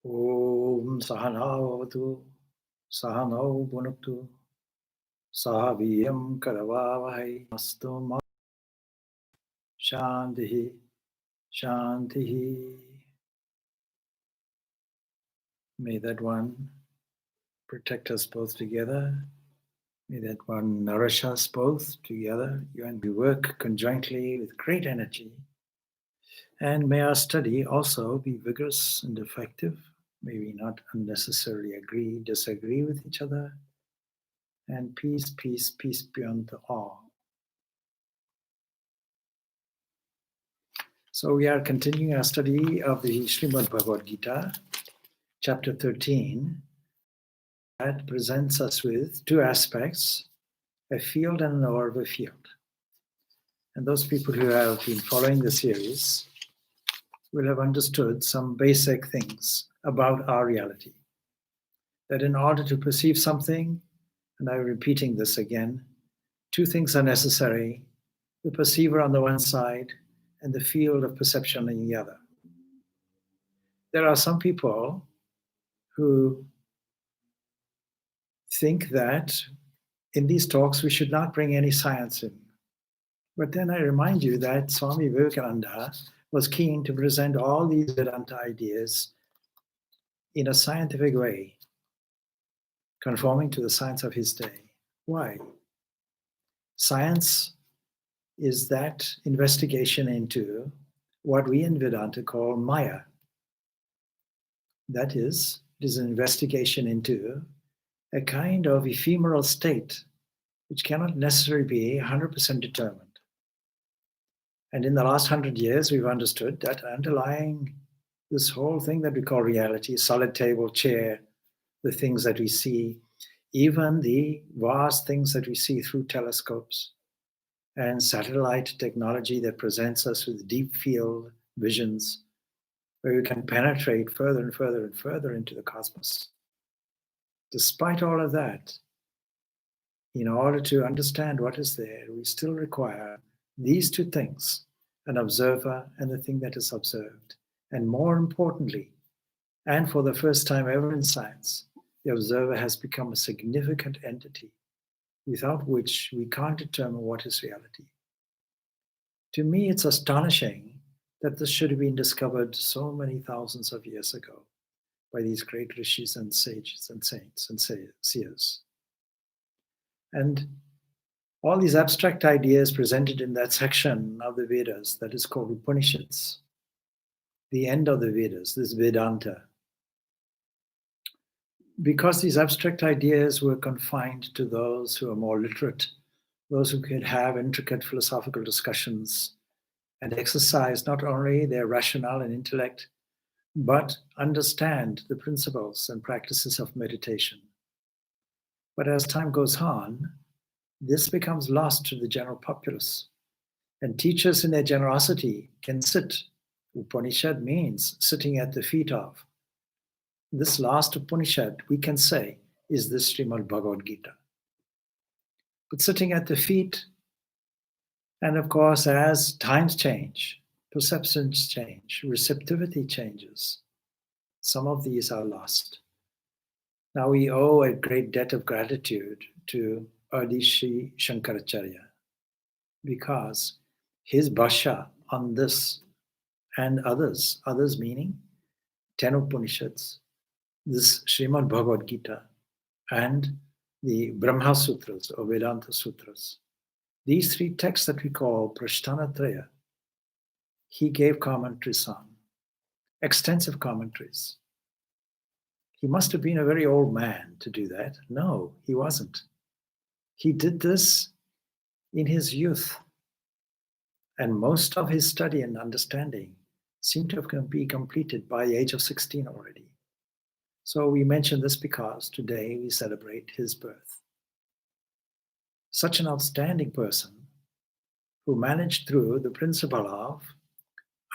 Om Sahanavatu Sahanau Bhunaktu Sahaviyam Karavavahai Astu Ma Shantihi Shantihi. May that one protect us both together. May that one nourish us both together. And we work conjointly with great energy. And may our study also be vigorous and effective. May we not unnecessarily disagree with each other. And peace, peace, peace beyond all. So we are continuing our study of the Srimad Bhagavad Gita, chapter 13. That presents us with two aspects, a field and an hour of a field. And those people who have been following the series will have understood some basic things about our reality. That in order to perceive something, and I'm repeating this again, two things are necessary, the perceiver on the one side and the field of perception on the other. There are some people who think that in these talks we should not bring any science in. But then I remind you that Swami Vivekananda was keen to present all these Vedanta ideas in a scientific way, conforming to the science of his day. Why? Science is that investigation into what we in Vedanta call Maya. That is, it is an investigation into a kind of ephemeral state which cannot necessarily be 100% determined. And in the last 100 years, we've understood that underlying this whole thing that we call reality, solid table, chair, the things that we see, even the vast things that we see through telescopes and satellite technology that presents us with deep field visions, where we can penetrate further and further and further into the cosmos. Despite all of that, in order to understand what is there, we still require these two things, an observer and the thing that is observed. And more importantly, and for the first time ever in science, the observer has become a significant entity without which we can't determine what is reality. To me, it's astonishing that this should have been discovered so many thousands of years ago by these great rishis and sages and saints and seers. And all these abstract ideas presented in that section of the Vedas that is called Upanishads, the end of the Vedas, this Vedanta. Because these abstract ideas were confined to those who are more literate, those who could have intricate philosophical discussions and exercise not only their rationale and intellect, but understand the principles and practices of meditation. But as time goes on, this becomes lost to the general populace. And teachers in their generosity can sit. Upanishad means sitting at the feet of. This last Upanishad, we can say, is the Srimad Bhagavad Gita. But sitting at the feet, and of course, as times change, perceptions change, receptivity changes, some of these are lost. Now we owe a great debt of gratitude to Adishi Shankaracharya, because his bhashya on this and others meaning 10 Upanishads, this Srimad Bhagavad Gita, and the Brahma Sutras or Vedanta Sutras, these three texts that we call Prasthanatraya, he gave commentaries on, extensive commentaries. He must have been a very old man to do that. No, he wasn't. He did this in his youth. And most of his study and understanding seemed to have been completed by the age of 16 already. So we mention this because today we celebrate his birth. Such an outstanding person who managed through the principle of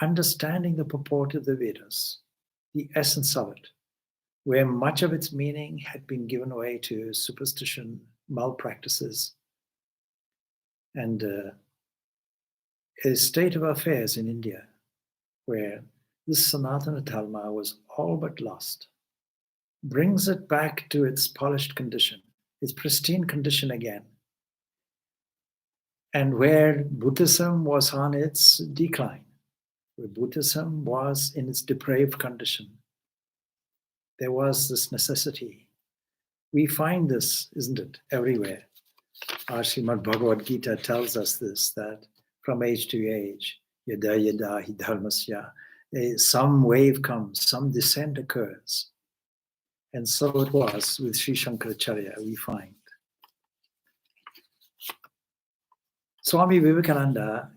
understanding the purport of the Vedas, the essence of it, where much of its meaning had been given away to superstition, malpractices, and a state of affairs in India where this Sanatana Dharma was all but lost, brings it back to its polished condition, its pristine condition again. And where Buddhism was on its decline, where Buddhism was in its depraved condition, there was this necessity. We find this, isn't it, everywhere. Our Srimad Bhagavad Gita tells us this, that from age to age, yada yada hi dharmasya, some wave comes, some descent occurs. And so it was with Sri Shankaracharya, we find. Swami Vivekananda,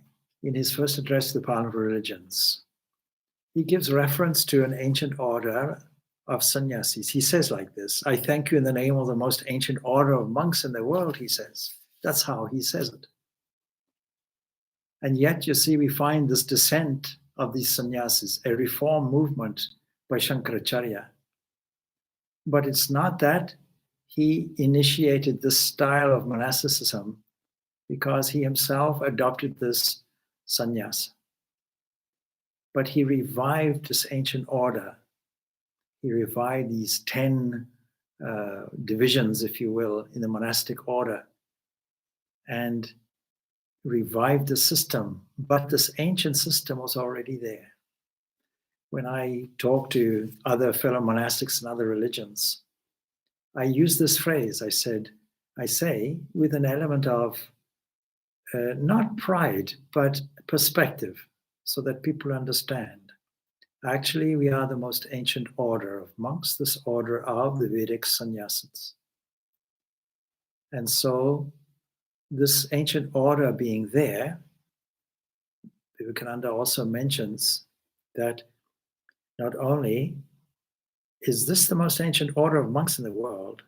in his first address to the Parliament of Religions, he gives reference to an ancient order of sannyasis. He says like this, I thank you in the name of the most ancient order of monks in the world, he says. That's how he says it. And yet, you see, we find this descent of these sannyasis, a reform movement by Shankaracharya. But it's not that he initiated this style of monasticism because he himself adopted this sannyas. But he revived this ancient order. He revived these 10 divisions, if you will, in the monastic order, and revived the system. But this ancient system was already there. When I talk to other fellow monastics and other religions, I use this phrase. I say, with an element of not pride, but perspective, so that people understand. Actually, we are the most ancient order of monks, this order of the Vedic sannyasins. And so, this ancient order being there, Vivekananda also mentions that not only is this the most ancient order of monks in the world,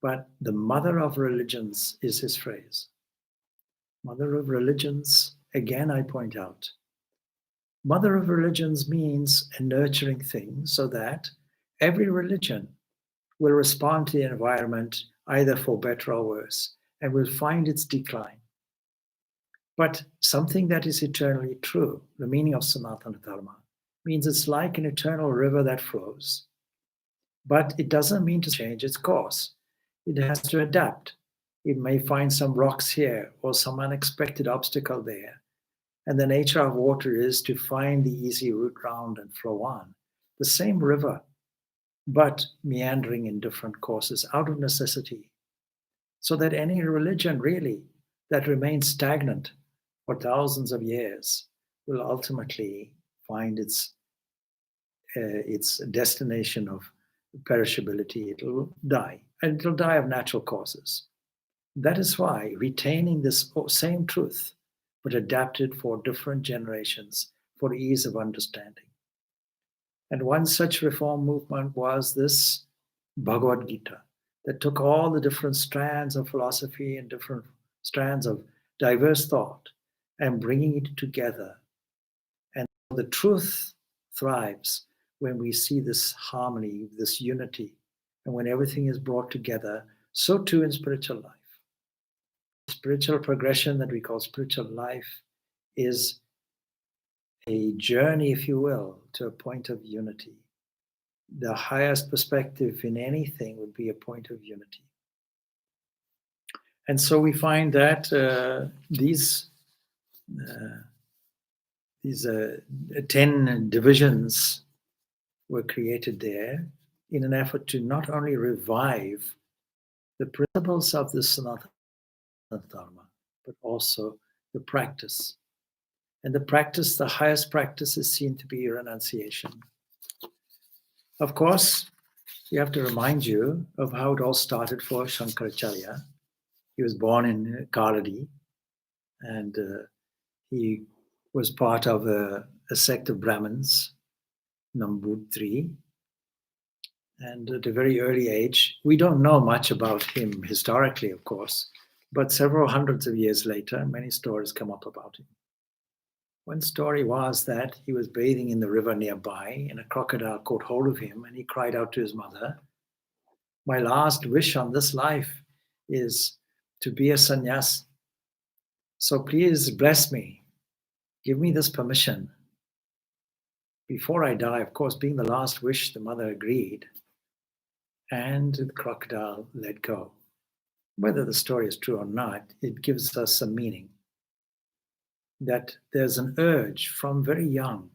but the mother of religions is his phrase. Mother of religions, again I point out. Mother of religions means a nurturing thing so that every religion will respond to the environment either for better or worse and will find its decline. But something that is eternally true, the meaning of Sanatana Dharma, means it's like an eternal river that flows. But it doesn't mean to change its course. It has to adapt. It may find some rocks here or some unexpected obstacle there. And the nature of water is to find the easy route round and flow on. The same river, but meandering in different courses out of necessity. So that any religion really that remains stagnant for thousands of years will ultimately find its destination of perishability. It will die, and it will die of natural causes. That is why retaining this same truth, but adapted for different generations for ease of understanding. And one such reform movement was this Bhagavad Gita, that took all the different strands of philosophy and different strands of diverse thought and bringing it together. And the truth thrives when we see this harmony, this unity, and when everything is brought together. So too in spiritual life. Spiritual progression that we call spiritual life is a journey, if you will, to a point of unity. The highest perspective in anything would be a point of unity. And so we find that these 10 divisions were created there in an effort to not only revive the principles of the Sanatana Dharma, but also the practice. And the practice, the highest practice, is seen to be renunciation. Of course, we have to remind you of how it all started for Shankaracharya. He was born in Kaladi, and he was part of a sect of Brahmins, Nambudri. And at a very early age, we don't know much about him historically, of course, but several hundreds of years later, many stories come up about him. One story was that he was bathing in the river nearby, and a crocodile caught hold of him, and he cried out to his mother, "My last wish on this life is to be a sannyas. So please bless me. Give me this permission." before I die, of course, being the last wish, the mother agreed, and the crocodile let go. Whether the story is true or not, it gives us some meaning. That there's an urge from very young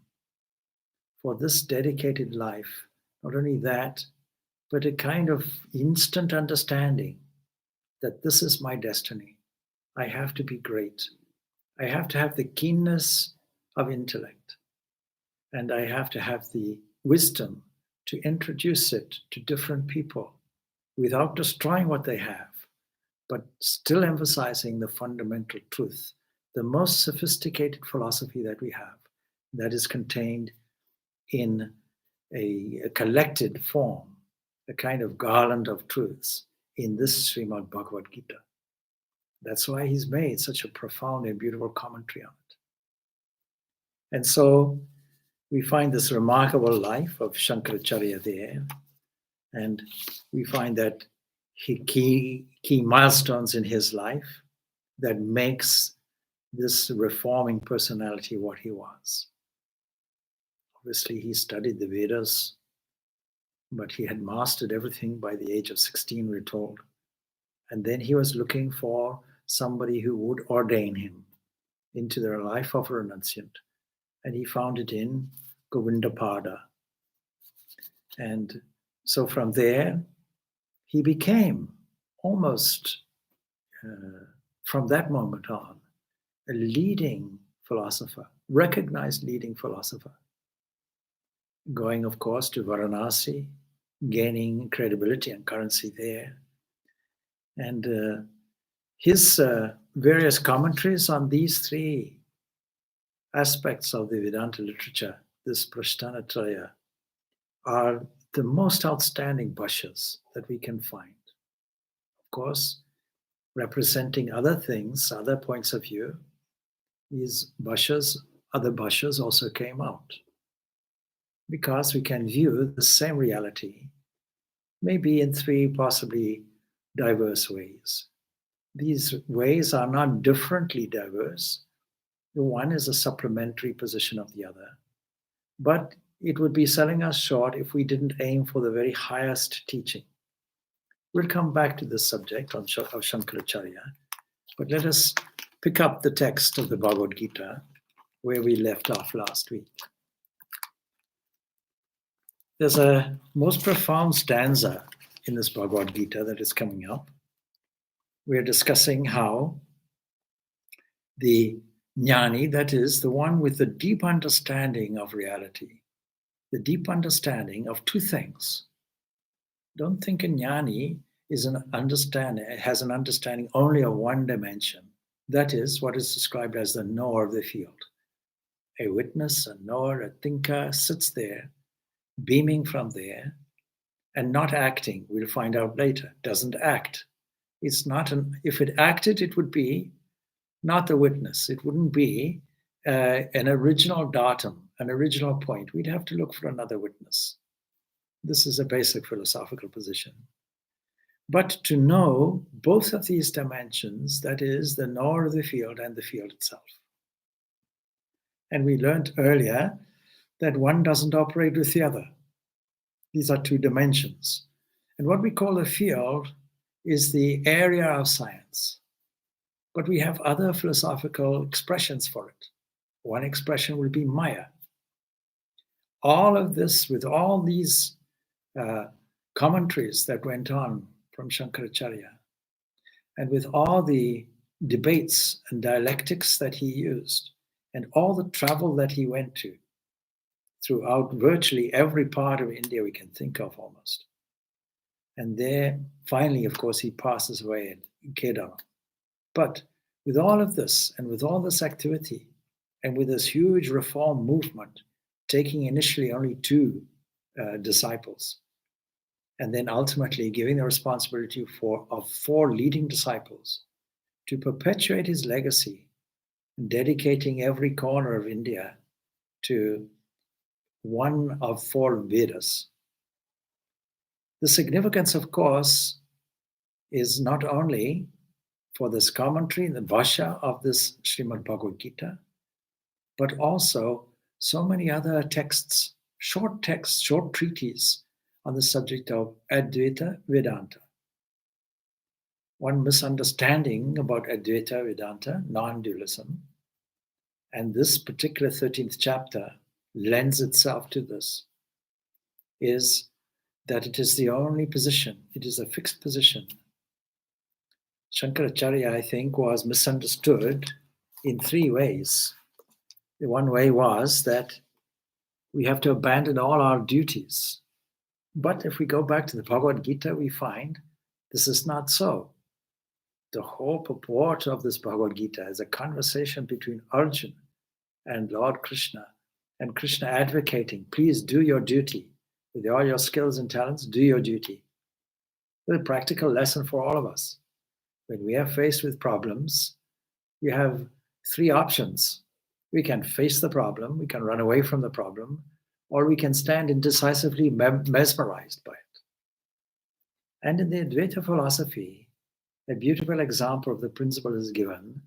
for this dedicated life. Not only that, but a kind of instant understanding that this is my destiny. I have to be great. I have to have the keenness of intellect. And I have to have the wisdom to introduce it to different people without destroying what they have, but still emphasizing the fundamental truth, the most sophisticated philosophy that we have, that is contained in a collected form, a kind of garland of truths in this Srimad Bhagavad Gita. That's why he's made such a profound and beautiful commentary on it. And so we find this remarkable life of Shankaracharya there, and we find that key milestones in his life that makes this reforming personality what he was. Obviously, he studied the Vedas, but he had mastered everything by the age of 16, we're told. And then he was looking for somebody who would ordain him into the life of a renunciant. And he found it in Govindapada. And so from there, he became almost, from that moment on, a leading philosopher, recognized leading philosopher. Going, of course, to Varanasi, gaining credibility and currency there. And his various commentaries on these three aspects of the Vedanta literature, this Prasthanatraya, are the most outstanding bhashyas that we can find. Of course, representing other things, other points of view, these bhashyas, other bhashyas also came out. Because we can view the same reality, maybe in three possibly diverse ways. These ways are not differently diverse. The one is a supplementary position of the other. But it would be selling us short if we didn't aim for the very highest teaching. We'll come back to this subject of Shankaracharya, but let us pick up the text of the Bhagavad Gita where we left off last week. There's a most profound stanza in this Bhagavad Gita that is coming up. We're discussing how the jnani, that is, the one with the deep understanding of reality, the deep understanding of two things. Don't think a jnani is has an understanding only of one dimension. That is what is described as the knower of the field. A witness, a knower, a thinker sits there, beaming from there, and not acting. We'll find out later. Doesn't act. It's not if it acted, it would be not the witness. It wouldn't be an original datum, an original point. We'd have to look for another witness. This is a basic philosophical position. But to know both of these dimensions, that is, the knower of the field and the field itself. And we learned earlier that one doesn't operate with the other. These are two dimensions. And what we call a field is the area of science. But we have other philosophical expressions for it. One expression will be Maya. All of this, with all these commentaries that went on from Shankaracharya, and with all the debates and dialectics that he used, and all the travel that he went to, throughout virtually every part of India we can think of almost. And there, finally, of course, he passes away in Kedar. But with all of this, and with all this activity, and with this huge reform movement, taking initially only 2 disciples, and then ultimately giving the responsibility of 4 leading disciples to perpetuate his legacy, dedicating every corner of India to one of 4 Vedas. The significance, of course, is not only for this commentary, the bhashya of this Srimad Bhagavad Gita, but also so many other texts, short treatises on the subject of Advaita Vedanta. One misunderstanding about Advaita Vedanta, non-dualism, and this particular 13th chapter lends itself to this, is that it is the only position, it is a fixed position. Shankaracharya, I think, was misunderstood in three ways. The one way was that we have to abandon all our duties. But if we go back to the Bhagavad Gita, we find this is not so. The whole purport of this Bhagavad Gita is a conversation between Arjuna and Lord Krishna, and Krishna advocating, please do your duty. With all your skills and talents, do your duty. It's a practical lesson for all of us. When we are faced with problems, we have three options. We can face the problem, we can run away from the problem, or we can stand indecisively mesmerized by it. And in the Advaita philosophy, a beautiful example of the principle is given,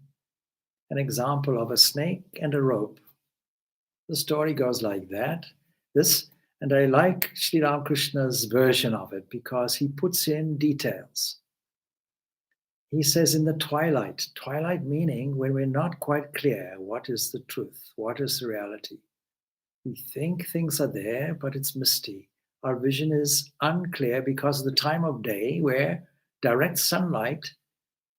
an example of a snake and a rope. The story goes like that. And I like Sri Ramakrishna's version of it because he puts in details. He says in the twilight meaning when we're not quite clear what is the truth, what is the reality. We think things are there, but it's misty. Our vision is unclear because of the time of day where direct sunlight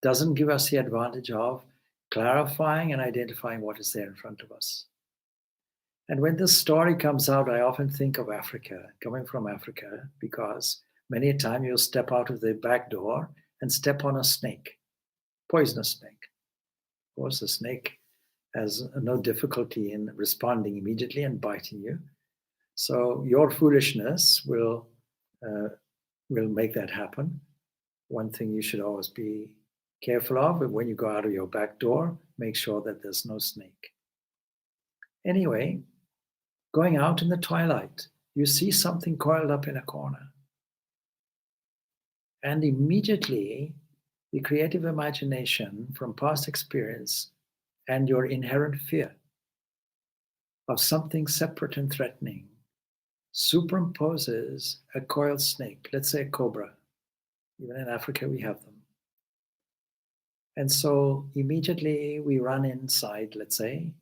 doesn't give us the advantage of clarifying and identifying what is there in front of us. And when this story comes out, I often think of Africa, coming from Africa, because many a time you'll step out of the back door and step on a snake, poisonous snake. Of course, the snake has no difficulty in responding immediately and biting you. So your foolishness will make that happen. One thing you should always be careful of, when you go out of your back door, make sure that there's no snake. Anyway, going out in the twilight, you see something coiled up in a corner. And immediately, the creative imagination from past experience and your inherent fear of something separate and threatening superimposes a coiled snake, let's say a cobra. Even in Africa, we have them. And so immediately we run inside, let's say,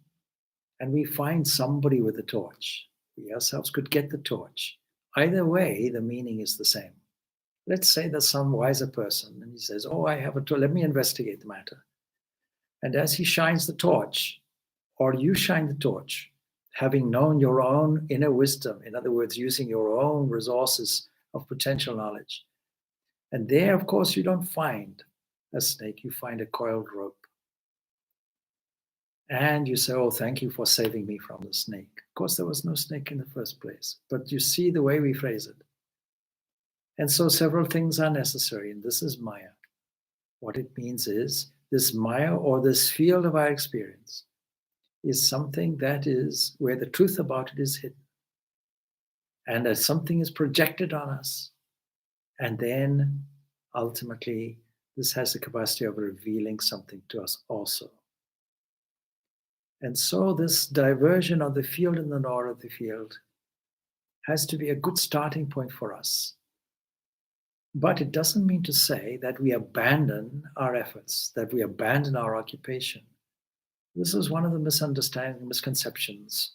and we find somebody with a torch. We ourselves could get the torch. Either way, the meaning is the same. Let's say there's some wiser person and he says, oh, I have a torch, let me investigate the matter. And as he shines the torch, or you shine the torch, having known your own inner wisdom, in other words, using your own resources of potential knowledge. And there, of course, you don't find a snake, you find a coiled rope. And you say, oh, thank you for saving me from the snake. Of course, there was no snake in the first place, but you see the way we phrase it. And so several things are necessary, and this is Maya. What it means is this Maya, or this field of our experience, is something that is where the truth about it is hidden. And as something is projected on us, and then ultimately this has the capacity of revealing something to us also. And so this diversion of the field and the knower of the field has to be a good starting point for us. But it doesn't mean to say that we abandon our efforts, that we abandon our occupation. This is one of the misconceptions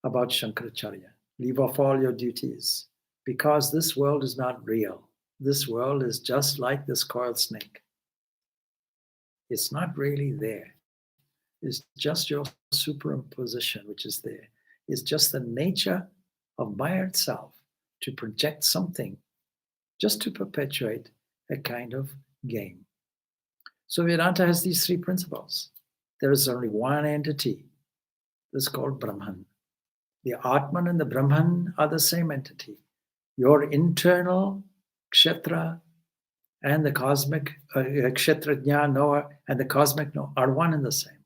about Shankaracharya. Leave off all your duties, because this world is not real. This world is just like this coiled snake. It's not really there. It's just your superimposition which is there. It's just the nature of Maya itself to project something just to perpetuate a kind of game. So Vedanta has these three principles. There is only one entity. This is called Brahman. The Atman and the Brahman are the same entity. Your internal kshetra and the cosmic kshetrajna knower and the cosmic knower are one and the same.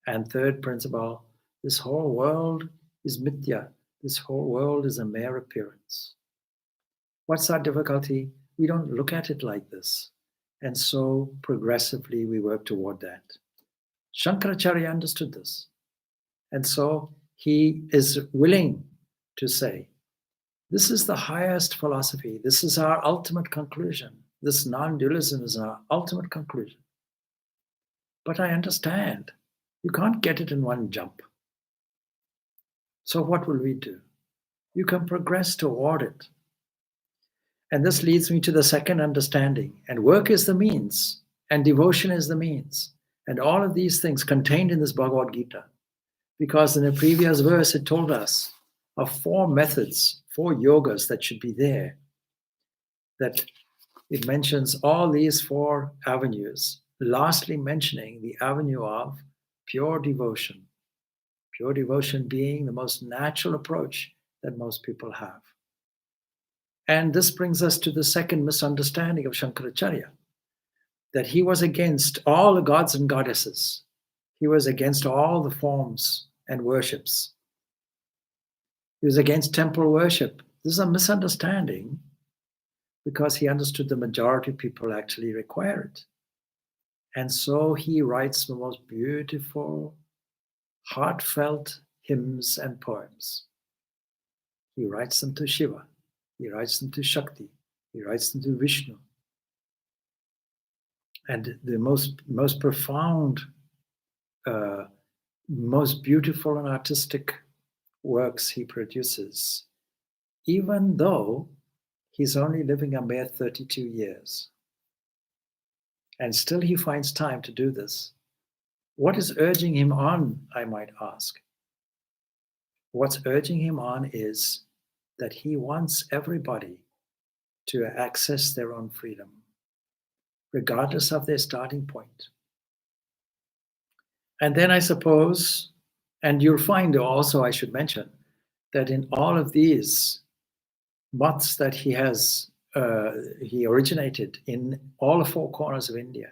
And third principle, this whole world is mithya. This whole world is a mere appearance. What's our difficulty? We don't look at it like this. And so progressively we work toward that. Shankaracharya understood this. And so he is willing to say, this is the highest philosophy. This is our ultimate conclusion. This non-dualism is our ultimate conclusion. But I understand you can't get it in one jump. So what will we do? You can progress toward it. And this leads me to the second understanding. And work is the means, and devotion is the means. And all of these things contained in this Bhagavad Gita. Because in the previous verse, it told us of 4 methods, 4 yogas that should be there. That it mentions all these 4 avenues, lastly mentioning the avenue of pure devotion. Pure devotion being the most natural approach that most people have. And this brings us to the second misunderstanding of Shankaracharya, that he was against all the gods and goddesses. He was against all the forms and worships. He was against temple worship. This is a misunderstanding because he understood the majority of people actually require it. And so he writes the most beautiful, heartfelt hymns and poems. He writes them to Shiva. He writes them to Shakti. He writes them to Vishnu. And the most profound, most beautiful and artistic works he produces, even though he's only living a mere 32 years. And still he finds time to do this. What is urging him on, I might ask? What's urging him on is that he wants everybody to access their own freedom, regardless of their starting point. And then I suppose, and you'll find also, I should mention, that in all of these maths that he has, he originated in all 4 corners of India.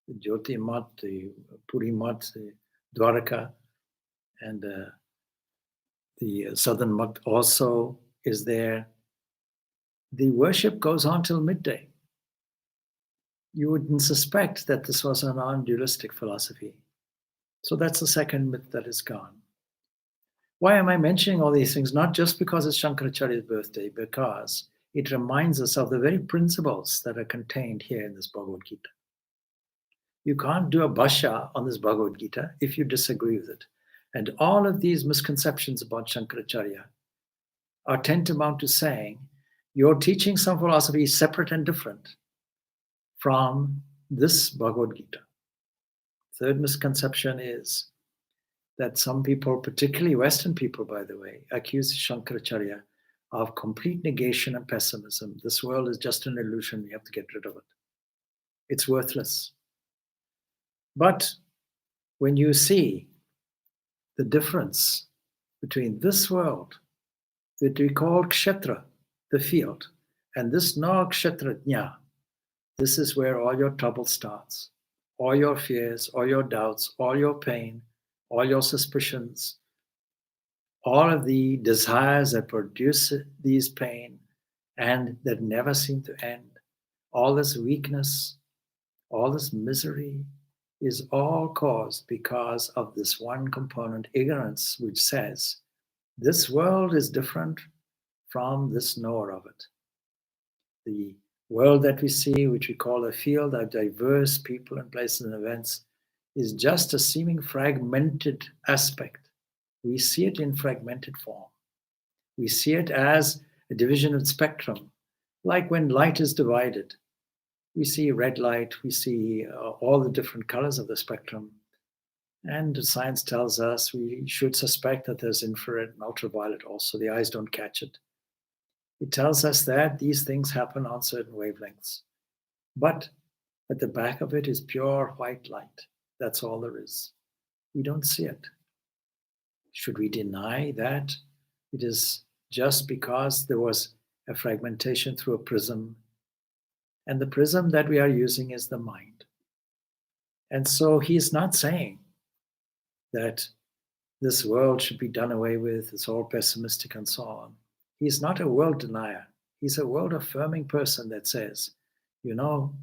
The Jyoti Math, the Puri Math, the Dwaraka, and the Southern Math also is there. The worship goes on till midday. You wouldn't suspect that this was a non-dualistic philosophy. So that's the second myth that is gone. Why am I mentioning all these things? Not just because it's Shankaracharya's birthday, because it reminds us of the very principles that are contained here in this Bhagavad Gita. You can't do a bhashya on this Bhagavad Gita if you disagree with it. And all of these misconceptions about Shankaracharya are tantamount to saying you're teaching some philosophy separate and different from this Bhagavad Gita. Third misconception is that some people, particularly Western people, by the way, accuse Shankaracharya of complete negation and pessimism. This world is just an illusion. We have to get rid of it. It's worthless. But when you see the difference between this world that we call kshetra, the field, and this no-kshetrajna, this is where all your trouble starts. All your fears, all your doubts, all your pain, all your suspicions, all of the desires that produce these pain and that never seem to end, all this weakness, all this misery is all caused because of this one component, ignorance, which says this world is different from this knower of it. The world that we see, which we call a field of diverse people and places and events, is just a seeming fragmented aspect. We see it in fragmented form. We see it as a division of spectrum, like when light is divided. We see red light, we see all the different colors of the spectrum. And science tells us we should suspect that there's infrared and ultraviolet also. The eyes don't catch it. It tells us that these things happen on certain wavelengths. But at the back of it is pure white light. That's all there is. We don't see it. Should we deny that it is just because there was a fragmentation through a prism? And the prism that we are using is the mind. And so he's not saying that this world should be done away with, it's all pessimistic and so on. He's not a world denier. He's a world affirming person that says, you know,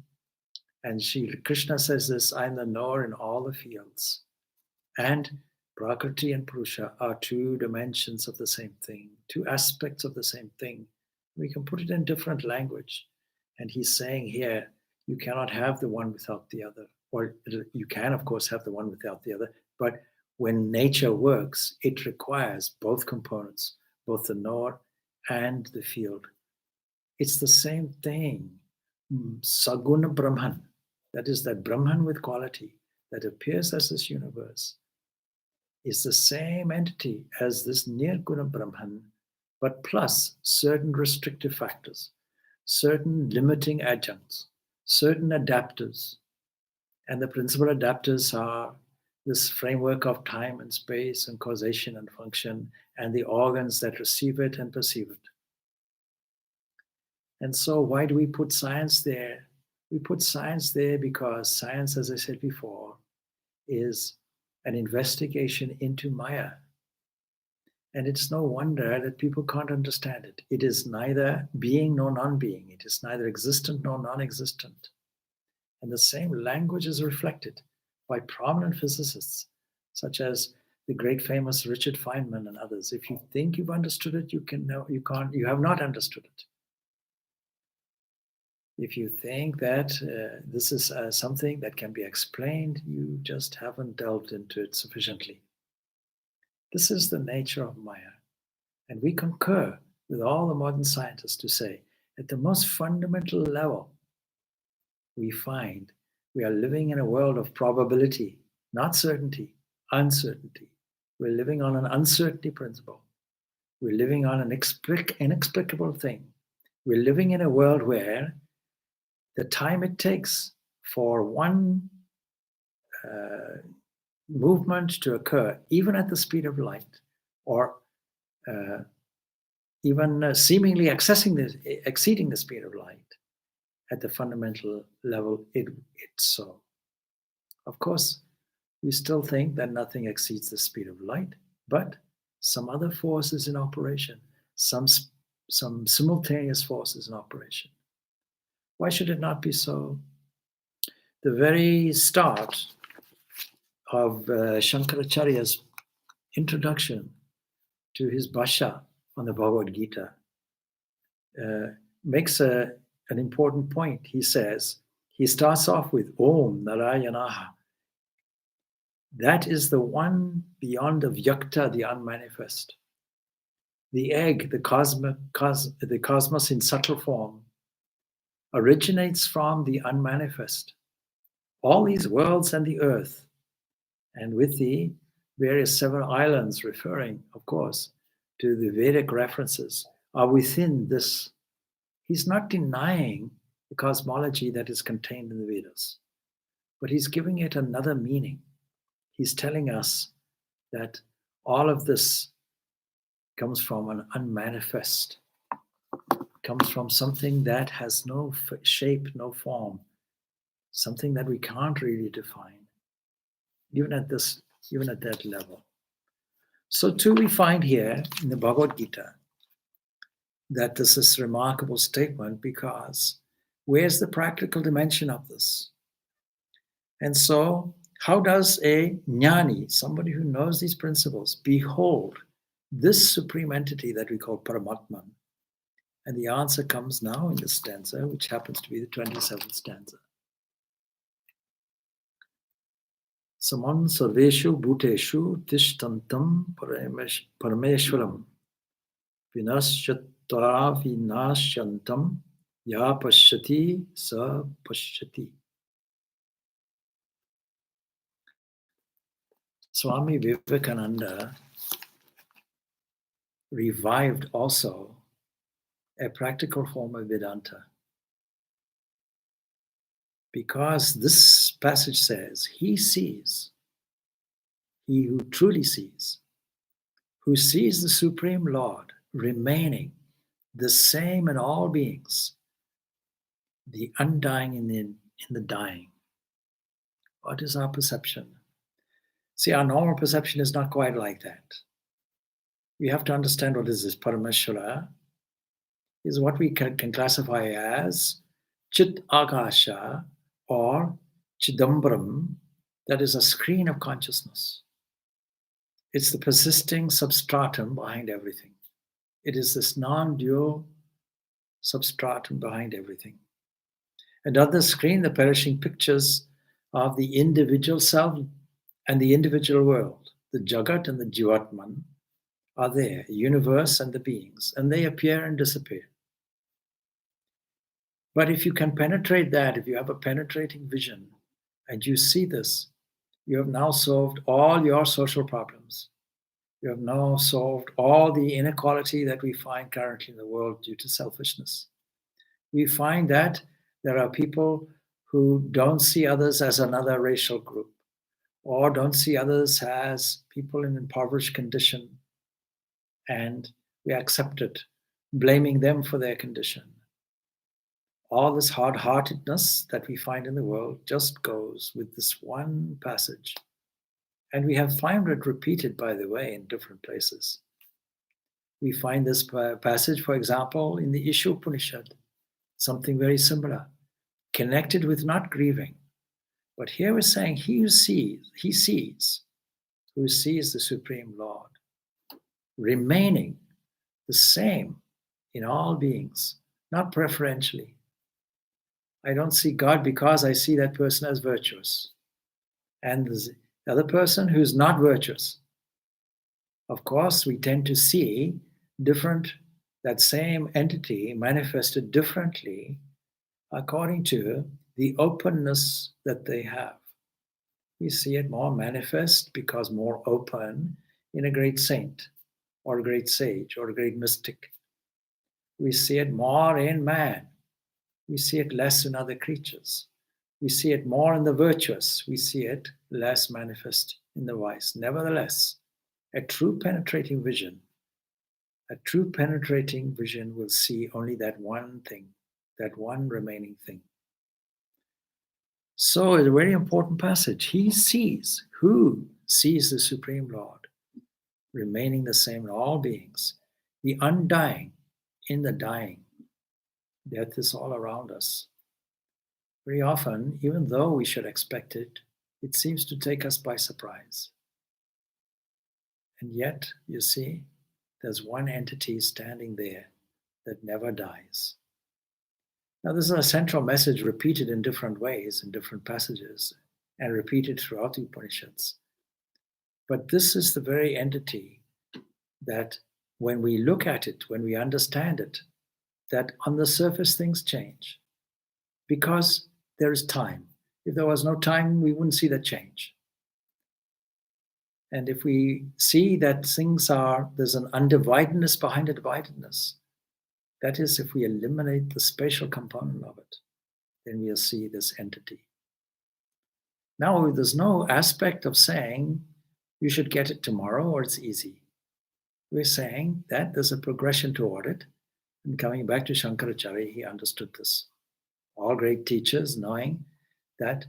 and Krishna says this, I'm the knower in all the fields. And Prakriti and Purusha are two dimensions of the same thing, two aspects of the same thing. We can put it in different language. And he's saying here, you cannot have the one without the other. Or you can, of course, have the one without the other. But when nature works, it requires both components, both the knower and the field. It's the same thing. Saguna Brahman, that is that Brahman with quality that appears as this universe, is the same entity as this Nirguna Brahman, but plus certain restrictive factors, certain limiting adjuncts, certain adapters. And the principal adapters are this framework of time and space and causation and function and the organs that receive it and perceive it. And so why do we put science there? We put science there because science, as I said before, is an investigation into Maya. And it's no wonder that people can't understand it. It is neither being nor non-being. It is neither existent nor non-existent. And the same language is reflected by prominent physicists, such as the great famous Richard Feynman and others. If you think you've understood it, you have not understood it. If you think that this is something that can be explained, you just haven't delved into it sufficiently. This is the nature of Maya. And we concur with all the modern scientists to say, at the most fundamental level, we find we are living in a world of probability, not certainty, uncertainty. We're living on an uncertainty principle. We're living on an inexplicable thing. We're living in a world where the time it takes for one movement to occur, even at the speed of light, or even seemingly exceeding the speed of light, at the fundamental level, it's so. Of course, we still think that nothing exceeds the speed of light, but some other force is in operation, some simultaneous forces in operation. Why should it not be so? The very start of Shankaracharya's introduction to his Bhashya on the Bhagavad Gita makes an important point. He starts off with Om Narayanaha. That is the one beyond the Vyakta, the unmanifest. The egg, the cosmos in subtle form, originates from the unmanifest. All these worlds and the earth, and with the various several islands referring, of course, to the Vedic references, are within this. He's not denying the cosmology that is contained in the Vedas, but he's giving it another meaning. He's telling us that all of this comes from an unmanifest, comes from something that has no shape, no form, something that we can't really define, even at that level. So too we find here in the Bhagavad Gita that this is a remarkable statement, because where's the practical dimension of this? And so how does a jnani, somebody who knows these principles, behold this supreme entity that we call Paramatman? And the answer comes now in this stanza, which happens to be the 27th stanza. Samam sarveshu bhuteshu tishtantam parameshwaram vinashyatva vinashyantam ya pashyati sa pashyati. Swami Vivekananda revived also a practical form of Vedanta, because this passage says, he sees, he who truly sees, who sees the Supreme Lord remaining the same in all beings, the undying in the dying. What is our perception? See, our normal perception is not quite like that. We have to understand what is this. Parameshwara is what we can classify as Chit Akasha or Chidambaram, that is a screen of consciousness. It's the persisting substratum behind everything. It is this non-dual substratum behind everything. And on the screen, the perishing pictures of the individual self and the individual world, the Jagat and the Jivatman, are there, the universe and the beings, and they appear and disappear. But if you can penetrate that, if you have a penetrating vision, and you see this, you have now solved all your social problems. You have now solved all the inequality that we find currently in the world due to selfishness. We find that there are people who don't see others as another racial group, or don't see others as people in impoverished condition, and we accept it, blaming them for their condition. All this hard-heartedness that we find in the world just goes with this one passage. And we have found it repeated, by the way, in different places. We find this passage, for example, in the Isha Upanishad, something very similar, connected with not grieving. But here we're saying who sees the Supreme Lord, remaining the same in all beings, not preferentially. I don't see God because I see that person as virtuous. And the other person who's not virtuous. Of course, we tend to see that same entity manifested differently according to the openness that they have. We see it more manifest because more open in a great saint or a great sage or a great mystic. We see it more in man. We see it less in other creatures. We see it more in the virtuous. We see it less manifest in the wise. Nevertheless, a true penetrating vision will see only that one thing, that one remaining thing. So it's a very important passage. Who sees the Supreme Lord, remaining the same in all beings, the undying in the dying. Death is all around us. Very often, even though we should expect it, it seems to take us by surprise. And yet, you see, there's one entity standing there that never dies. Now, this is a central message repeated in different ways, in different passages, and repeated throughout the Upanishads. But this is the very entity that when we look at it, when we understand it, that on the surface things change. Because there is time. If there was no time, we wouldn't see that change. And if we see that there's an undividedness behind a dividedness, that is, if we eliminate the spatial component of it, then we'll see this entity. Now, there's no aspect of saying you should get it tomorrow or it's easy. We're saying that there's a progression toward it. And coming back to Shankaracharya, he understood this. All great teachers knowing that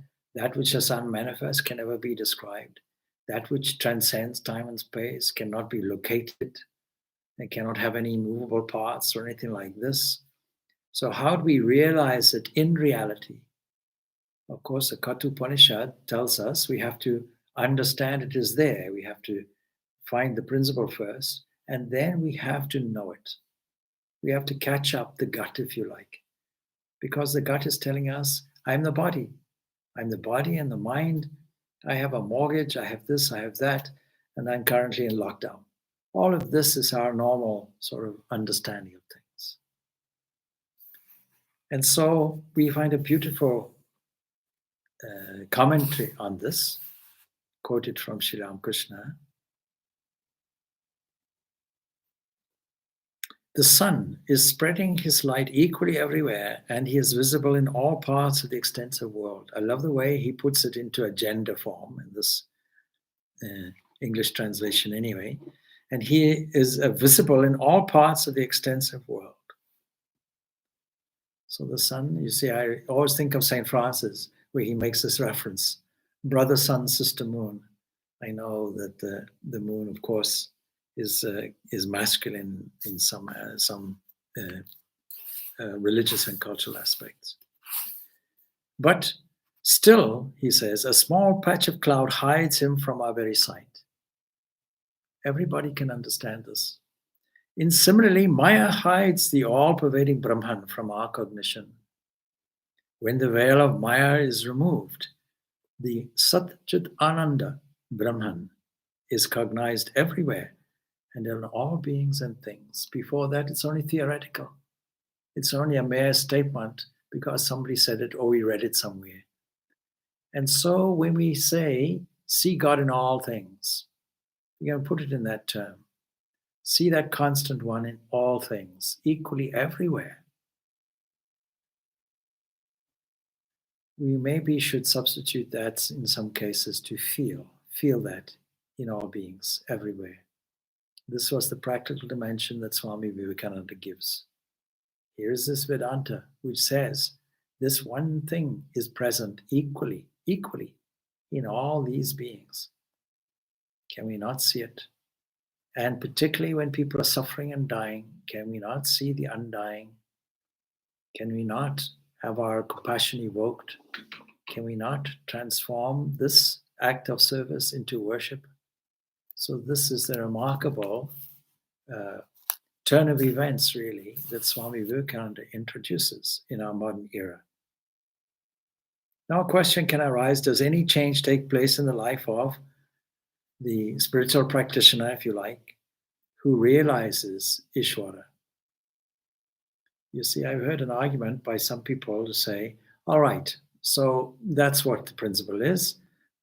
which is unmanifest can never be described. That which transcends time and space cannot be located. It cannot have any movable parts or anything like this. So how do we realize it in reality? Of course, the Katha Upanishad tells us we have to understand it is there. We have to find the principle first, and then we have to know it. We have to catch up the gut, if you like. Because the gut is telling us, I'm the body. I'm the body and the mind. I have a mortgage, I have this, I have that, and I'm currently in lockdown. All of this is our normal sort of understanding of things. And so we find a beautiful commentary on this, quoted from Sri Ramakrishna. The sun is spreading his light equally everywhere, and he is visible in all parts of the extensive world. I love the way he puts it into a gender form in this English translation anyway. And he is visible in all parts of the extensive world. So the sun, you see, I always think of St. Francis, where he makes this reference, brother sun, sister moon. I know that the moon, of course, is masculine in some religious and cultural aspects. But still, he says, a small patch of cloud hides him from our very sight. Everybody can understand this. And similarly, Maya hides the all-pervading Brahman from our cognition. When the veil of Maya is removed, the Sat Chit Ananda Brahman is cognized everywhere and in all beings and things. Before that, it's only theoretical. It's only a mere statement because somebody said it or we read it somewhere. And so when we say, see God in all things, we can put it in that term. See that constant one in all things, equally everywhere. We maybe should substitute that in some cases to feel that in all beings, everywhere. This was the practical dimension that Swami Vivekananda gives. Here is this Vedanta which says this one thing is present equally in all these beings. Can we not see it? And particularly when people are suffering and dying, can we not see the undying? Can we not have our compassion evoked? Can we not transform this act of service into worship? So this is the remarkable turn of events, really, that Swami Vivekananda introduces in our modern era. Now a question can arise, does any change take place in the life of the spiritual practitioner, if you like, who realizes Ishvara? You see, I've heard an argument by some people to say, all right, so that's what the principle is,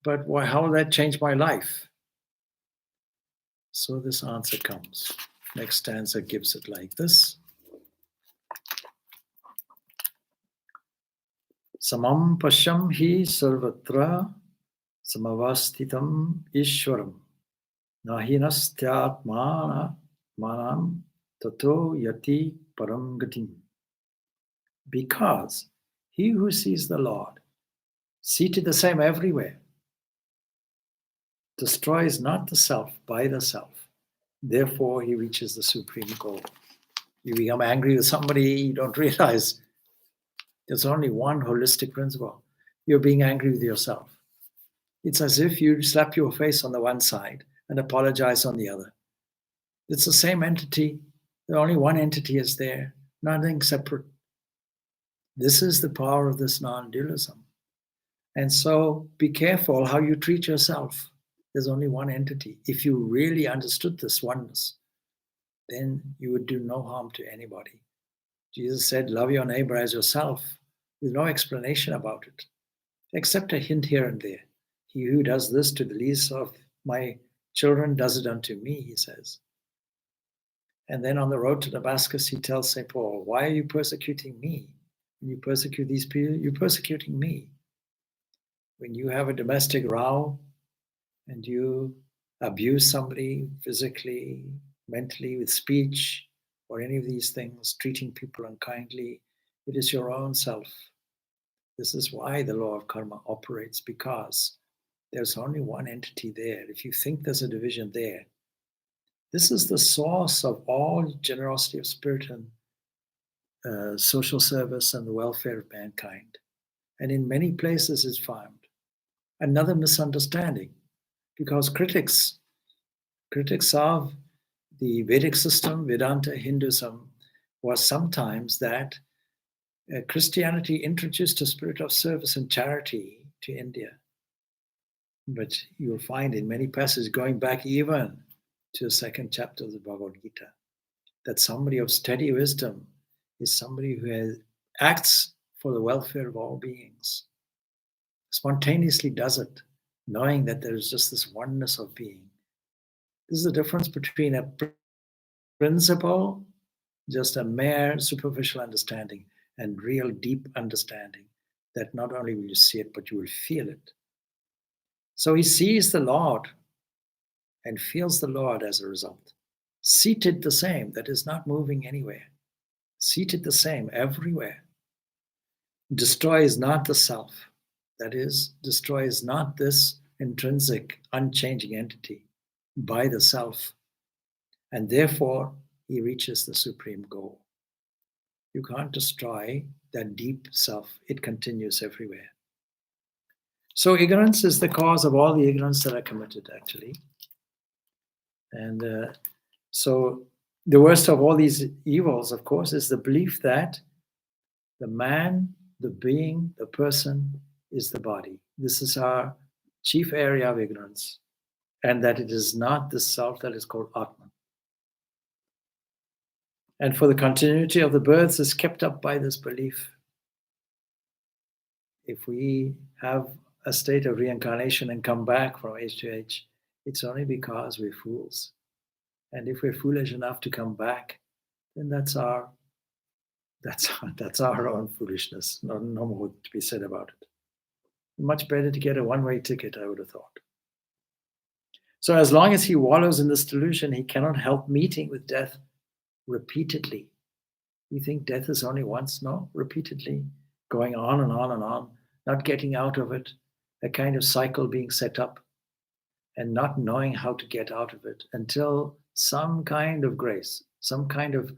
but how will that change my life? So this answer comes. Next stanza gives it like this. Samam pashyam hi sarvatra samavastitam ishwaram nahinasthyatmana manam tato yati param gatim. Because he who sees the Lord, seated the same everywhere, destroys not the self by the self. Therefore, he reaches the supreme goal. You become angry with somebody, you don't realize there's only one holistic principle. You're being angry with yourself. It's as if you slap your face on the one side and apologize on the other. It's the same entity. The only one entity is there, nothing separate. This is the power of this non-dualism. And so be careful how you treat yourself. There's only one entity. If you really understood this oneness, then you would do no harm to anybody. Jesus said, love your neighbor as yourself, with no explanation about it, except a hint here and there. He who does this to the least of my children does it unto me, he says. And then on the road to Damascus, he tells St. Paul, why are you persecuting me? When you persecute these people, you're persecuting me. When you have a domestic row and you abuse somebody physically, mentally, with speech, or any of these things, treating people unkindly, it is your own self. This is why the law of karma operates, because there's only one entity there. If you think there's a division there, this is the source of all generosity of spirit and social service and the welfare of mankind. And in many places it's found. Another misunderstanding, because critics of the Vedic system, Vedanta, Hinduism, was sometimes that Christianity introduced a spirit of service and charity to India. But you will find in many passages, going back even to the second chapter of the Bhagavad Gita, that somebody of steady wisdom is somebody who acts for the welfare of all beings, spontaneously does it, knowing that there is just this oneness of being. This is the difference between a principle, just a mere superficial understanding, and real deep understanding, that not only will you see it, but you will feel it. So he sees the Lord and feels the Lord as a result. Seated the same, that is not moving anywhere. Seated the same everywhere. Destroys not the self, that is, destroys not this intrinsic, unchanging entity by the self, and therefore he reaches the supreme goal. You can't destroy that deep self, it continues everywhere. So ignorance is the cause of all the ignorance that are committed, actually. And so the worst of all these evils, of course, is the belief that the man, the being, the person is the body. This is our chief area of ignorance, and that it is not the self that is called Atman. And for the continuity of the births is kept up by this belief. If we have a state of reincarnation and come back from age to age, it's only because we're fools. And if we're foolish enough to come back, then that's our own foolishness. No more to be said about it. Much better to get a one-way ticket, I would have thought. So as long as he wallows in this delusion, he cannot help meeting with death repeatedly. We think death is only once, no, repeatedly, going on and on and on, not getting out of it, a kind of cycle being set up, and not knowing how to get out of it until some kind of grace, some kind of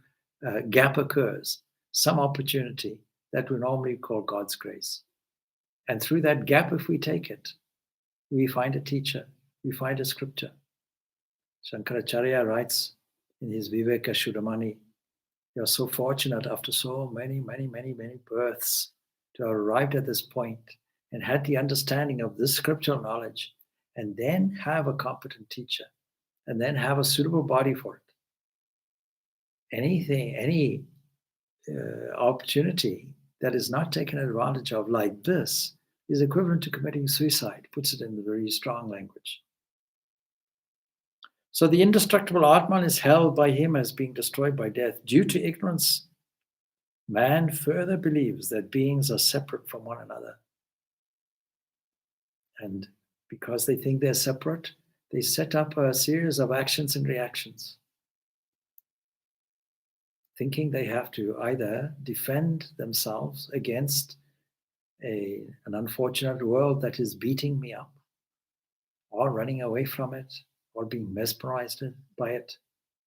gap occurs, some opportunity that we normally call God's grace. And through that gap, if we take it, we find a teacher, we find a scripture. Shankaracharya writes in his Viveka Shudamani, you're so fortunate after so many births to have arrived at this point and had the understanding of this scriptural knowledge, and then have a competent teacher, and then have a suitable body for it. Any opportunity that is not taken advantage of like this is equivalent to committing suicide, puts it in the very strong language. So the indestructible Atman is held by him as being destroyed by death. Due to ignorance, man further believes that beings are separate from one another. And because they think they're separate, they set up a series of actions and reactions, thinking they have to either defend themselves against an unfortunate world that is beating me up, or running away from it, or being mesmerized by it,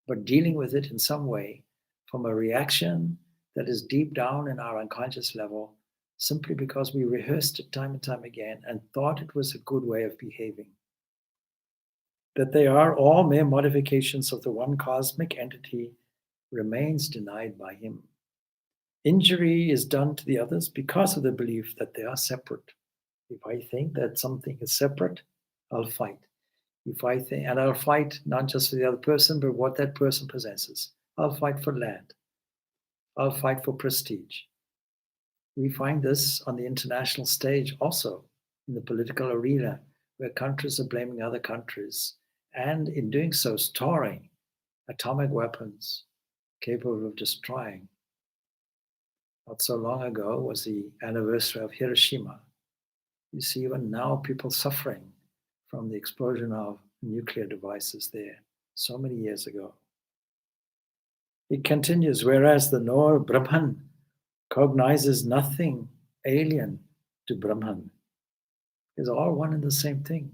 but dealing with it in some way from a reaction that is deep down in our unconscious level, simply because we rehearsed it time and time again and thought it was a good way of behaving. That they are all mere modifications of the one cosmic entity remains denied by him. Injury is done to the others because of the belief that they are separate. If I think that something is separate, I'll fight. If I think, and I'll fight not just for the other person, but what that person possesses. I'll fight for land. I'll fight for prestige. We find this on the international stage also, in the political arena, where countries are blaming other countries, and in doing so, storing atomic weapons capable of destroying. Not so long ago was the anniversary of Hiroshima. You see even now people suffering from the explosion of nuclear devices there so many years ago. It continues, whereas the knower Brahman cognizes nothing alien to Brahman, is all one and the same thing.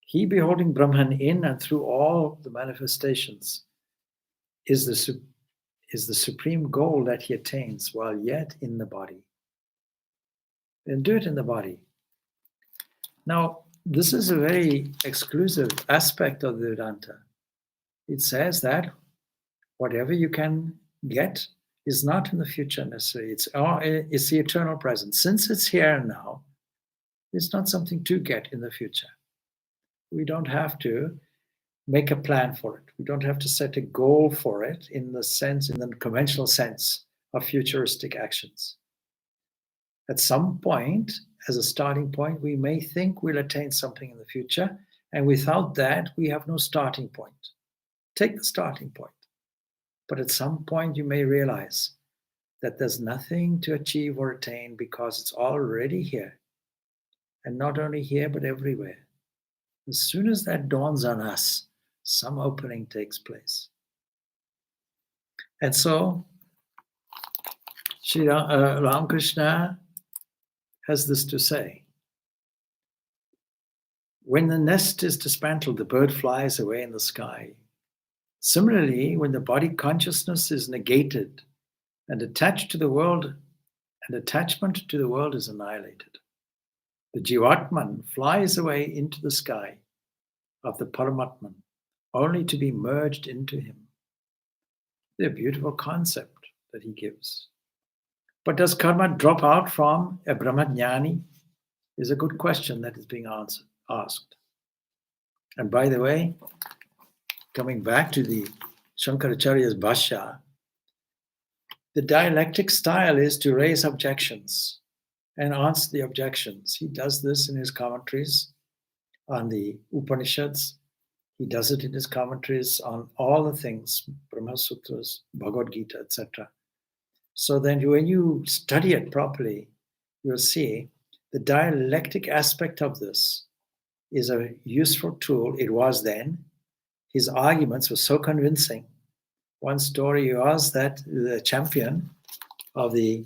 He, beholding Brahman in and through all the manifestations, is the supreme goal that he attains while yet in the body. Then do it in the body. Now, this is a very exclusive aspect of the Vedanta. It says that whatever you can get is not in the future necessarily. It's the eternal present. Since it's here and now, it's not something to get in the future. We don't have to make a plan for it. We don't have to set a goal for it in the conventional sense of futuristic actions. At some point, as a starting point, we may think we'll attain something in the future, and without that, we have no starting point. Take the starting point. But at some point, you may realize that there's nothing to achieve or attain because it's already here. And not only here, but everywhere. As soon as that dawns on us, some opening takes place. And so, Sri Ramakrishna has this to say. When the nest is dismantled, the bird flies away in the sky. Similarly, when the body consciousness is negated and attached to the world, and attachment to the world is annihilated, the Jivatman flies away into the sky of the Paramatman only to be merged into him. The beautiful concept that he gives. But does karma drop out from a Brahmajnani? Is a good question that is being asked. And by the way, coming back to the Shankaracharya's Bhashya, the dialectic style is to raise objections and answer the objections. He does this in his commentaries on the Upanishads. He does it in his commentaries on all the things, Brahma Sutras, Bhagavad Gita, etc. So then when you study it properly, you'll see the dialectic aspect of this is a useful tool. It was then. His arguments were so convincing. One story was that the champion of the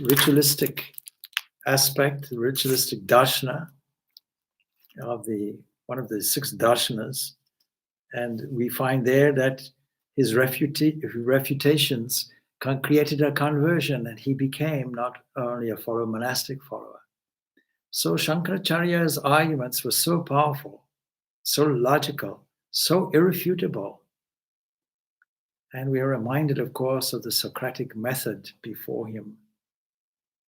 ritualistic aspect, the ritualistic darshana of one of the 6 darshanas, and we find there that his refutations created a conversion, and he became not only a follower, monastic follower. So Shankaracharya's arguments were so powerful, so logical, so irrefutable. And we are reminded, of course, of the Socratic method before him.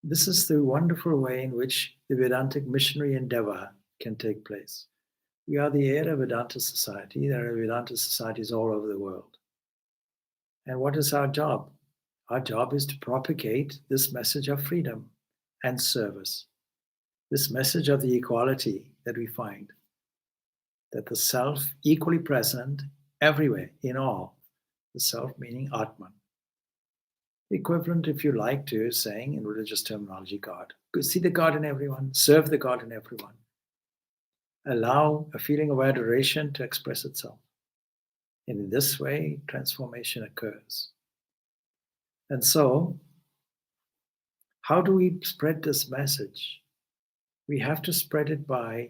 This is the wonderful way in which the Vedantic missionary endeavor can take place. We are the heir of Vedanta society. There are Vedanta societies all over the world. And what is our job? Our job is to propagate this message of freedom and service, this message of the equality that we find, that the self equally present everywhere, in all, the self meaning Atman. Equivalent, if you like, to saying in religious terminology, God. See the God in everyone, serve the God in everyone. Allow a feeling of adoration to express itself. And in this way, transformation occurs. And so, how do we spread this message? We have to spread it by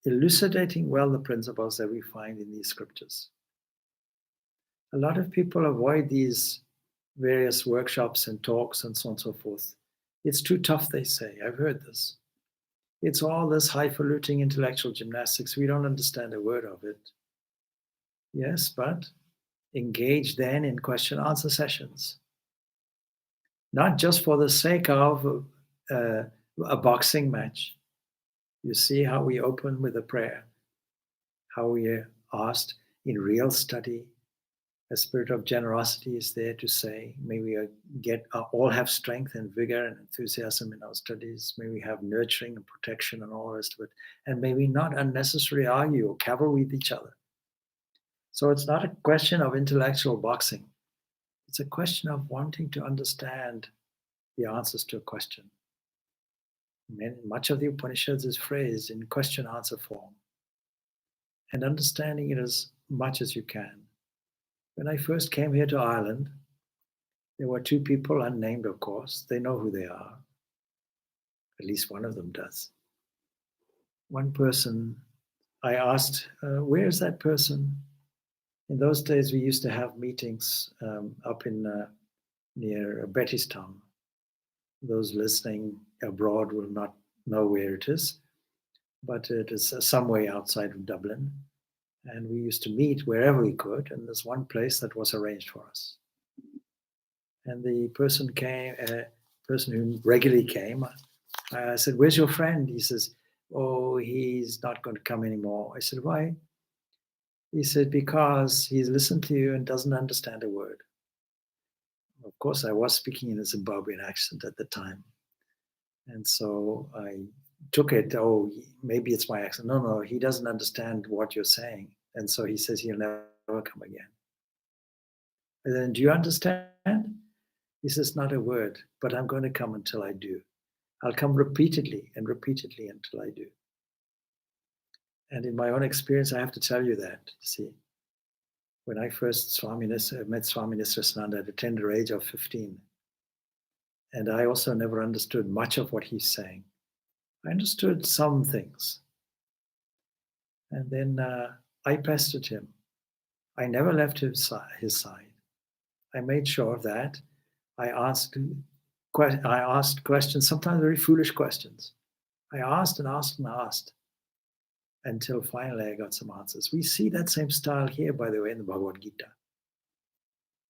elucidating well the principles that we find in these scriptures. A lot of people avoid these various workshops and talks and so on and so forth. It's too tough, they say. I've heard this. It's all this highfalutin intellectual gymnastics. We don't understand a word of it. Yes, but engage then in question-answer sessions. Not just for the sake of a boxing match. You see how we open with a prayer, how we are asked in real study. A spirit of generosity is there to say, may we all have strength and vigor and enthusiasm in our studies. May we have nurturing and protection and all the rest of it. And may we not unnecessarily argue or cavil with each other. So it's not a question of intellectual boxing. It's a question of wanting to understand the answers to a question. Much of the Upanishads is phrased in question-answer form. And understanding it as much as you can. When I first came here to Ireland, there were 2 people, unnamed of course. They know who they are. At least one of them does. One person, I asked, where is that person? In those days, we used to have meetings up in near Bettystown. Those listening abroad will not know where it is, but it is some way outside of Dublin. And we used to meet wherever we could, and there's one place that was arranged for us. And the person who regularly came, I said, where's your friend? He says, oh, he's not going to come anymore. I said, why? He said, because he's listened to you and doesn't understand a word. Of course, I was speaking in a Zimbabwean accent at the time. And so I took it, oh, maybe it's my accent. No, he doesn't understand what you're saying. And so he says he'll never come again. And then, do you understand? He says, not a word, but I'm going to come until I do. I'll come repeatedly and repeatedly until I do. And in my own experience, I have to tell you that, you see. When I first met Swami Nisrananda at a tender age of 15, and I also never understood much of what he's saying. I understood some things. And then I pestered him. I never left his side. I made sure that I asked questions, sometimes very foolish questions. I asked and asked and asked. until finally I got some answers. We see that same style here, by the way, in the Bhagavad Gita.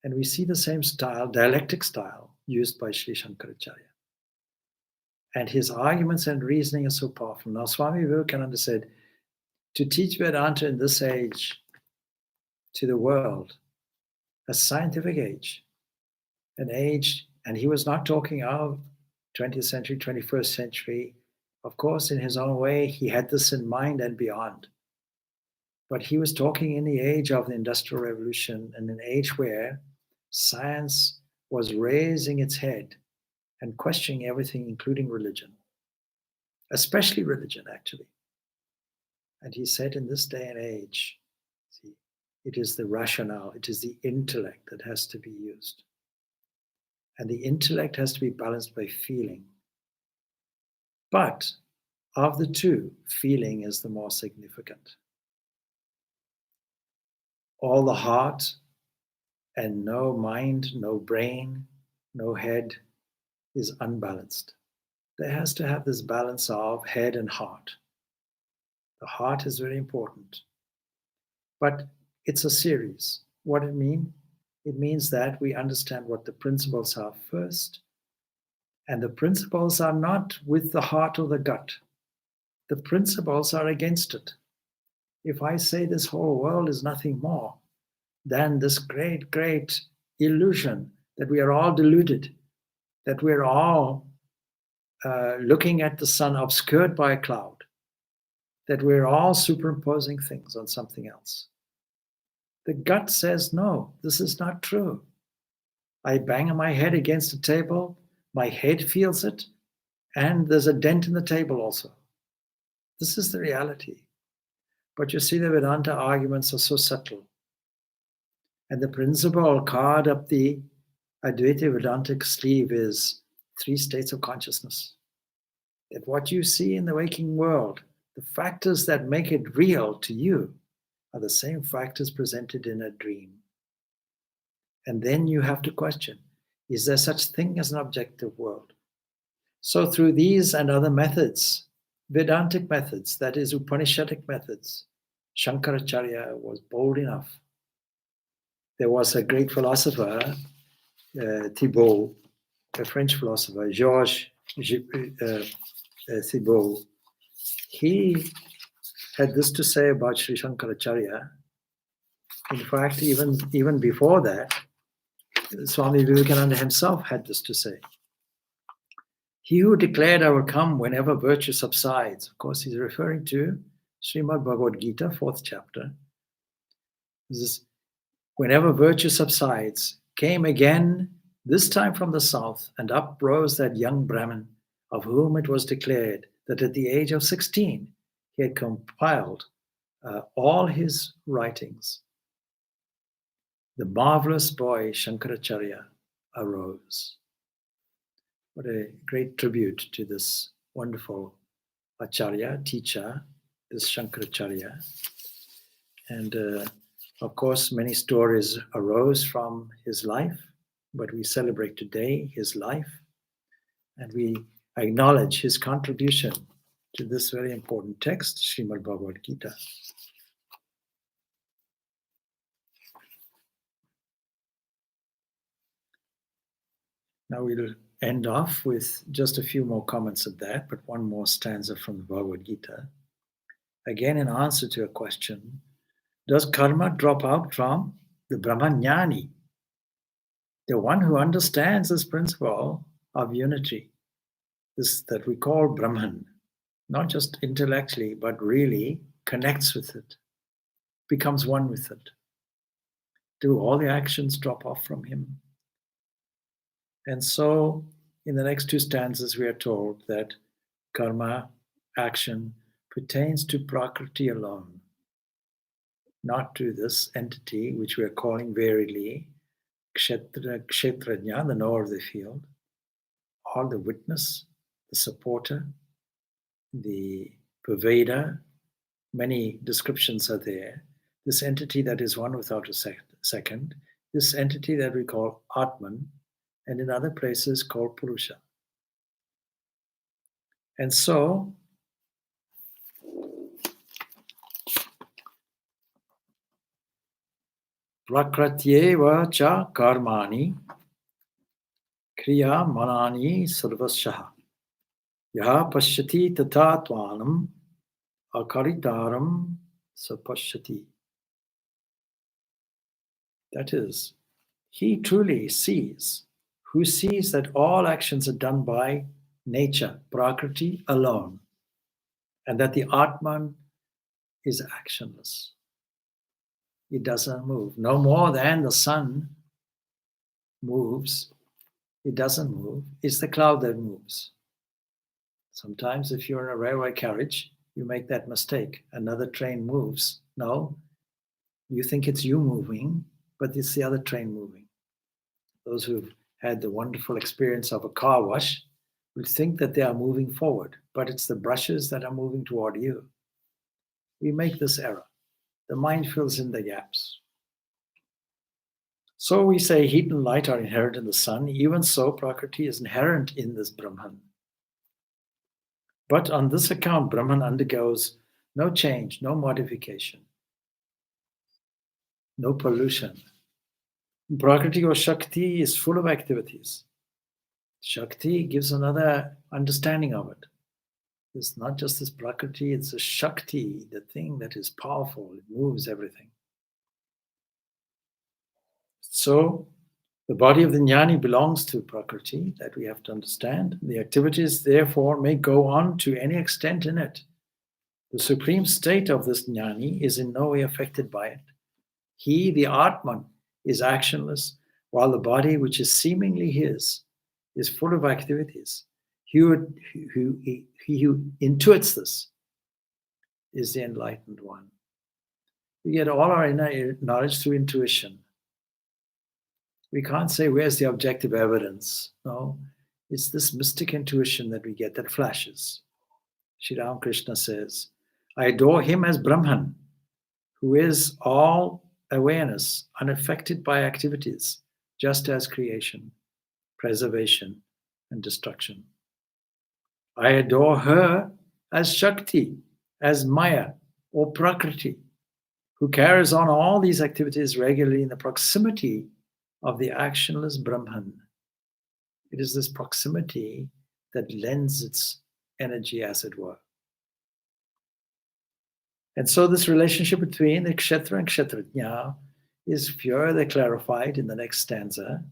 And we see the same style, dialectic style, used by Sri Shankaracharya. And his arguments and reasoning are so powerful. Now, Swami Vivekananda said, to teach Vedanta in this age to the world, a scientific age, an age, and he was not talking of 20th century, 21st century. Of course, in his own way, he had this in mind and beyond. But he was talking in the age of the Industrial Revolution, and an age where science was raising its head and questioning everything, including religion, especially religion, actually. And he said, in this day and age, see, it is the rationale, it is the intellect that has to be used. And the intellect has to be balanced by feeling. But of the two, feeling is the more significant. All the heart and no mind, no brain, no head is unbalanced. There has to have this balance of head and heart. The heart is very important. But it's a series. What does it mean? It means that we understand what the principles are first. And the principles are not with the heart or the gut. The principles are against it. If I say this whole world is nothing more than this great, great illusion that we are all deluded, that we're all looking at the sun obscured by a cloud, that we're all superimposing things on something else. The gut says, no, this is not true. I bang my head against a table, my head feels it, and there's a dent in the table also. This is the reality. But you see, the Vedanta arguments are so subtle. And the principle carved up the Advaita Vedantic sleeve is 3 states of consciousness. That what you see in the waking world, the factors that make it real to you, are the same factors presented in a dream. And then you have to question, is there such thing as an objective world? So through these and other methods, Vedantic methods, that is Upanishadic methods, Shankaracharya was bold enough. There was a great philosopher, Thibault, a French philosopher, Georges Thibault. He had this to say about Sri Shankaracharya. In fact, even before that, Swami Vivekananda himself had this to say. He who declared I will come whenever virtue subsides. Of course, he's referring to Srimad Bhagavad Gita, 4th chapter. This is, whenever virtue subsides, came again, this time from the south, and up rose that young Brahmin, of whom it was declared that at the age of 16, he had compiled all his writings. The marvelous boy Shankaracharya arose. What a great tribute to this wonderful Acharya, teacher, this Shankaracharya. And of course, many stories arose from his life, but we celebrate today his life, and we acknowledge his contribution to this very important text, Srimad Bhagavad Gita. Now we'll end off with just a few more comments of that, but one more stanza from the Bhagavad Gita. Again, in answer to a question, does karma drop out from the Brahmanyani, the one who understands this principle of unity, this that we call Brahman, not just intellectually, but really connects with it, becomes one with it? Do all the actions drop off from him? And so, in the next 2 stanzas, we are told that karma, action, pertains to Prakriti alone, not to this entity which we are calling variedly Kshetrajna, the knower of the field, or the witness, the supporter, the pervader. Many descriptions are there. This entity that is one without a second, this entity that we call Atman, and in other places called Purusha. And so, Prakratyeva cha karmani kriya manani sarvasyaha yaha pashyati tatatvanam akaritaram sapashyati. That is, he truly sees, who sees that all actions are done by nature, Prakriti alone, and that the Atman is actionless. It doesn't move. No more than the sun moves, it doesn't move. It's the cloud that moves. Sometimes, if you're in a railway carriage, you make that mistake. Another train moves. No, you think it's you moving, but it's the other train moving. Those who've had the wonderful experience of a car wash will think that they are moving forward, but it's the brushes that are moving toward you. We make this error. The mind fills in the gaps. So we say heat and light are inherent in the sun. Even so, Prakriti is inherent in this Brahman. But on this account, Brahman undergoes no change, no modification, no pollution. Prakriti or Shakti is full of activities. Shakti gives another understanding of it. It's not just this Prakriti, it's a Shakti, the thing that is powerful, it moves everything. So, the body of the jnani belongs to Prakriti, that we have to understand. The activities, therefore, may go on to any extent in it. The supreme state of this jnani is in no way affected by it. He, the Atman, is actionless, while the body, which is seemingly his, is full of activities. He who intuits this is the enlightened one. We get all our inner knowledge through intuition. We can't say, where's the objective evidence? No, it's this mystic intuition that we get that flashes. Sri Ramakrishna says, I adore him as Brahman, who is all awareness, unaffected by activities, just as creation, preservation, and destruction. I adore her as Shakti, as Maya, or Prakriti, who carries on all these activities regularly in the proximity of the actionless Brahman. It is this proximity that lends its energy, as it were. And so this relationship between the Kshetra and Kshetrajna is further clarified in the next stanza,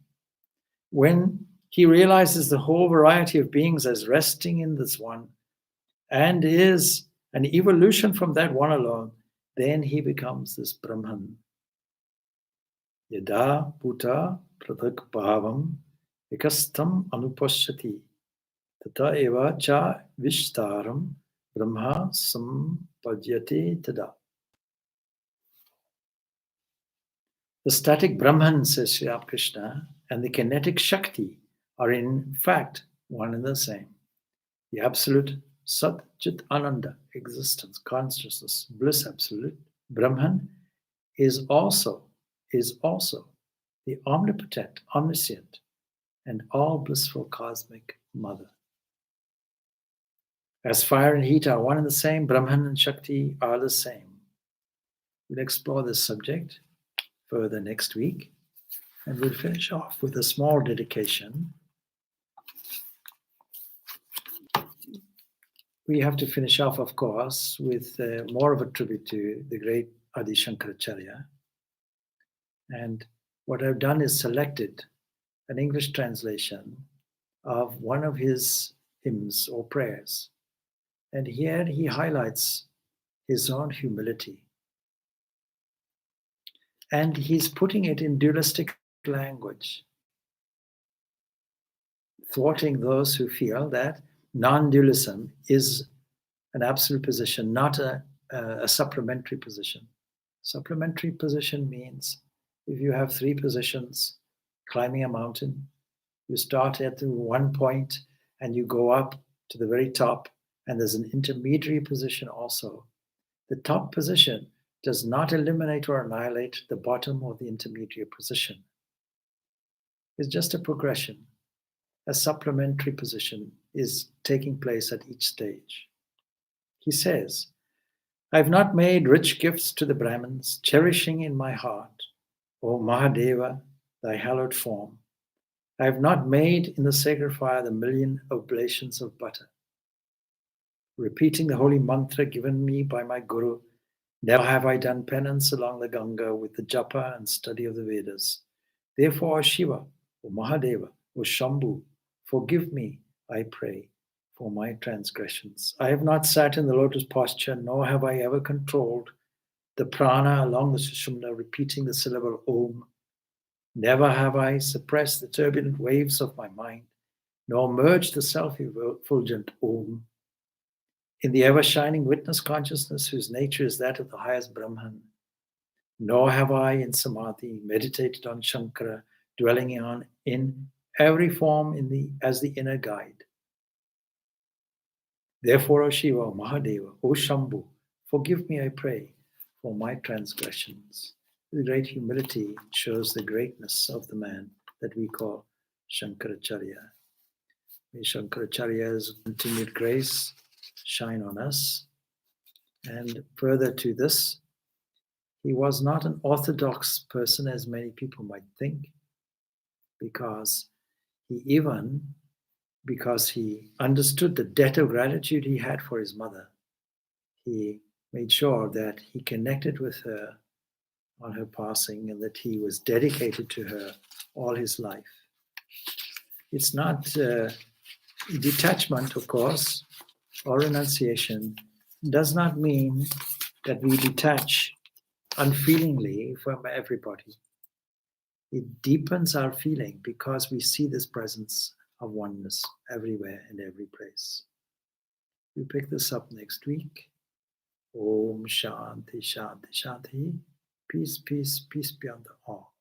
when he realizes the whole variety of beings as resting in this one and is an evolution from that one alone, then he becomes this Brahman. Yada Bhuta Prathak Bhavam Ekastam Anupashyati Tata Eva Cha Vishtaram Brahma Sampadyate Tada. The static Brahman, says Sri Ramakrishna, and the kinetic Shakti are in fact one and the same. The absolute Sat Chit Ananda, existence, consciousness, bliss absolute, Brahman is also the omnipotent, omniscient, and all blissful cosmic mother. As fire and heat are one and the same, Brahman and Shakti are the same. We'll explore this subject further next week, and we'll finish off with a small dedication. We have to finish off, of course, with more of a tribute to the great Adi Shankaracharya. And what I've done is selected an English translation of one of his hymns or prayers. And here he highlights his own humility. And he's putting it in dualistic language, thwarting those who feel that non-dualism is an absolute position, not a supplementary position. Supplementary position means if you have three positions climbing a mountain, you start at one point and you go up to the very top, and there's an intermediary position also. The top position does not eliminate or annihilate the bottom or the intermediate position. It's just a progression. A supplementary position is taking place at each stage. He says, I have not made rich gifts to the Brahmins, cherishing in my heart O Mahadeva, thy hallowed form, I have not made in the sacred fire the million oblations of butter. Repeating the holy mantra given me by my Guru, never have I done penance along the Ganga with the japa and study of the Vedas. Therefore, O Shiva, O Mahadeva, O Shambhu, forgive me, I pray, for my transgressions. I have not sat in the lotus posture, nor have I ever controlled the prana along the Sushumna, repeating the syllable Om. Never have I suppressed the turbulent waves of my mind, nor merged the self-effulgent Om in the ever-shining witness consciousness whose nature is that of the highest Brahman. Nor have I in Samadhi meditated on Shankara, dwelling in every form as the inner guide. Therefore, O Shiva, O Mahadeva, O Shambhu, forgive me, I pray, for my transgressions. The great humility shows the greatness of the man that we call Shankaracharya. May Shankaracharya's continued grace shine on us. And further to this, he was not an orthodox person as many people might think, because he understood the debt of gratitude he had for his mother, he made sure that he connected with her on her passing and that he was dedicated to her all his life. It's not detachment, of course, or renunciation does not mean that we detach unfeelingly from everybody. It deepens our feeling because we see this presence of oneness everywhere and every place. We pick this up next week. Om Shanti Shanti Shanti. Peace, peace, peace beyond all.